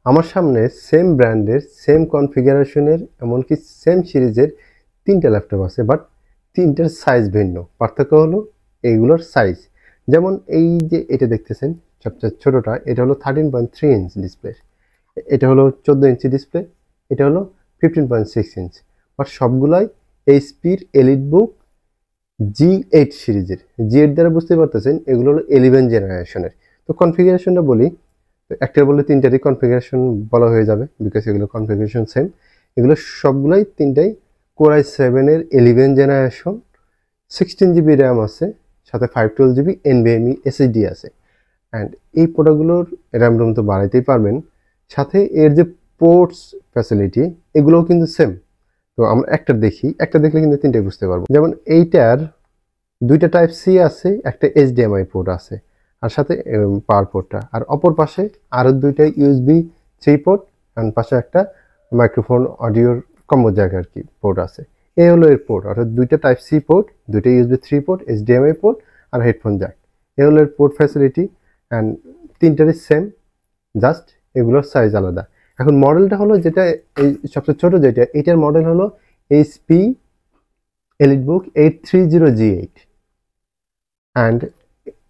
আমার সামনে সেম ব্র্যান্ডের সেম কনফিগারেশনের এমনকি সেম সিরিজের 3টা ল্যাপটপ আছে, বাট 3টার সাইজ ভিন্ন। পার্থক্য হলো এইগুলোর সাইজ। যেমন এই যে এটা দেখতেছেন সবচেয়ে ছোটোটা, এটা হলো 13.3 ইঞ্চ ডিসপ্লে, এটা হলো 14 ইঞ্চি ডিসপ্লে, এটা হলো 15.6 ইঞ্চ। বাট সবগুলাই এইচপির এলিটবুক G8 সিরিজের। G8 দ্বারা বুঝতে পারতেছেন এগুলো হলো 11 জেনারেশনের। তো কনফিগারেশনটা বলি, একটা বললে 3টারই কনফিগারেশন বলা হয়ে যাবে, বিকজ এগুলো কনফিগারেশন সেম। এগুলো সবগুলাই 3টাই Core i7 এর 11 জেনারেশন, 16 জিবি র্যাম আছে, সাথে 512 জিবি NVMe SSD আছে। অ্যান্ড এই প্রোডাক্টগুলোর র্যাম রোম তো বাড়াইতেই পারবেন, সাথে এর যে পোর্টস ফ্যাসিলিটি এগুলোও কিন্তু সেম। তো আমরা একটা দেখলে কিন্তু 3টাই বুঝতে পারবো। যেমন এইটার 2টা টাইপ সি আছে, একটা HDMI পোর্ট আছে, আর সাথে পাওয়ার পোর্টটা, আর অপর পাশে আরও 2টা USB 3 পোর্ট, আর পাশে একটা মাইক্রোফোন অডিওর কম্বো জায়গা আর কি পোর্ট আছে। এই হলো এর পোর্ট, অর্থাৎ 2টা টাইপ সি পোর্ট, 2টা USB 3 পোর্ট, HDMI পোর্ট আর হেডফোন জ্যাক। এই হলো এর পোর্ট ফ্যাসিলিটি। অ্যান্ড 3টারই সেম, জাস্ট এগুলোর সাইজ আলাদা। এখন মডেলটা হলো যেটা এই সবচেয়ে ছোটো যেটা, এটার মডেল হলো HP এলিটবুক 830G8। অ্যান্ড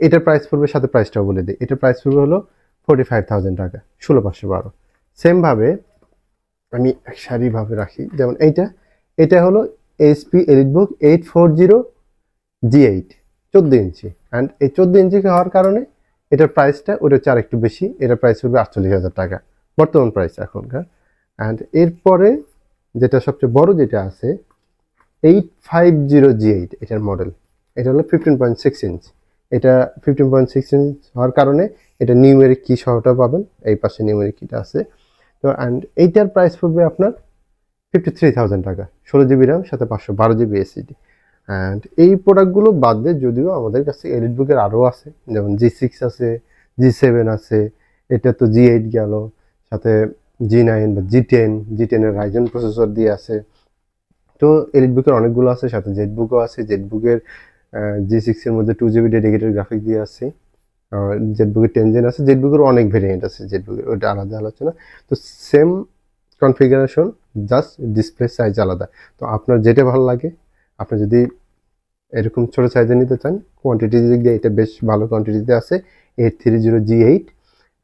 এটার প্রাইস পড়বে, সাথে প্রাইসটাও বলে দিই, এটার প্রাইস পড়বে হলো 45,000 টাকা, 16,512। সেমভাবে আমি এক সারিভাবে রাখি, যেমন এটা হলো HP EliteBook 840G8, 14 inch. And এই 14 ইঞ্চি হওয়ার কারণে এটার প্রাইসটা ওটা হচ্ছে আরেকটু বেশি, এটার প্রাইস পড়বে 48,000 টাকা বর্তমান প্রাইস এখনকার। অ্যান্ড এরপরে যেটা সবচেয়ে বড় যেটা আছে 850G8, এটার মডেল, এটা হলো 15.6 ইঞ্চ। এটা 15.6 ইঞ্চ হওয়ার কারণে এটা নিউমেরিক কি সহটা পাবেন, এই পাশে নিউমেরিক কিটা আছে। তো অ্যান্ড এইটার প্রাইস পড়বে আপনার 53,000 টাকা, 16 জিবি র্যাম, সাথে 512 জিবি SSD। অ্যান্ড এই প্রোডাক্টগুলো বাদ দিয়ে যদিও আমাদের কাছে এলিটবুকের আরও আছে, যেমন G6 আছে, G7 আছে, এটা তো G8 গেল, সাথে G9 বা G10 এর রাইজেন প্রসেসর দিয়ে আছে। তো এলিটবুকের অনেকগুলো আছে, সাথে জেটবুকও আছে। জেটবুকের G6 এর মধ্যে 2 জিবি ডেডিকেটেড গ্রাফিক দিয়ে আছে, জেটবুকের 10 জেন আছে, জেটবুকের অনেক ভেরিয়েন্ট আছে, জেটবুকের ওটা আলাদা আলোচনা। তো same configuration, just display size আলাদা। তো আপনার যেটা ভালো লাগে, আপনি যদি এরকম ছোটো সাইজে নিতে চান, কোয়ান্টিটি দিক দিয়ে এটা বেশ ভালো কোয়ান্টিটিতে আছে, 830G8।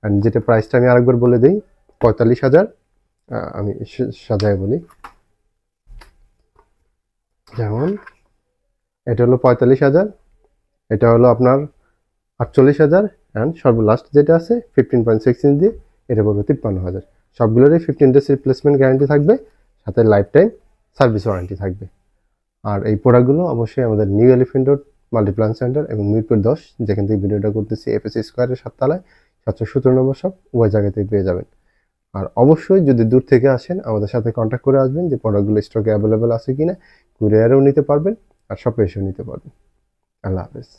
অ্যান্ড যেটা প্রাইসটা আমি আরেকবার বলে দিই, 45,000। আমি সাজায় বলি, যেমন এটা হলো 45,000, এটা হলো আপনার 48,000, অ্যান্ড সর্বলাস্ট যেটা আছে 15.6 ইঞ্চ দিয়ে, এটা পড়বে 53,000। সবগুলোরই 15 ডেজ রিপ্লেসমেন্ট গ্যারান্টি থাকবে, সাথে লাইফ টাইম সার্ভিস ওয়ারেন্টি থাকবে। আর এই প্রোডাক্টগুলো অবশ্যই আমাদের new elephant road Multiplan centre এবং মিরপুর 10, যেখান থেকে ভিডিওটা করতেছি, FS স্কোয়ারের 7 তলায় 717 নম্বর শপ, ওই জায়গাতেই পেয়ে যাবেন। আর অবশ্যই যদি দূর থেকে আসেন আমাদের সাথে কন্ট্যাক্ট করে আসবেন যে প্রোডাক্টগুলো স্টকে অ্যাভেলেবেল আছে কিনা, কুরিয়ারেও নিতে পারবেন আর শপে এসেও নিতে পারবেন। আল্লাহ হাফেজ।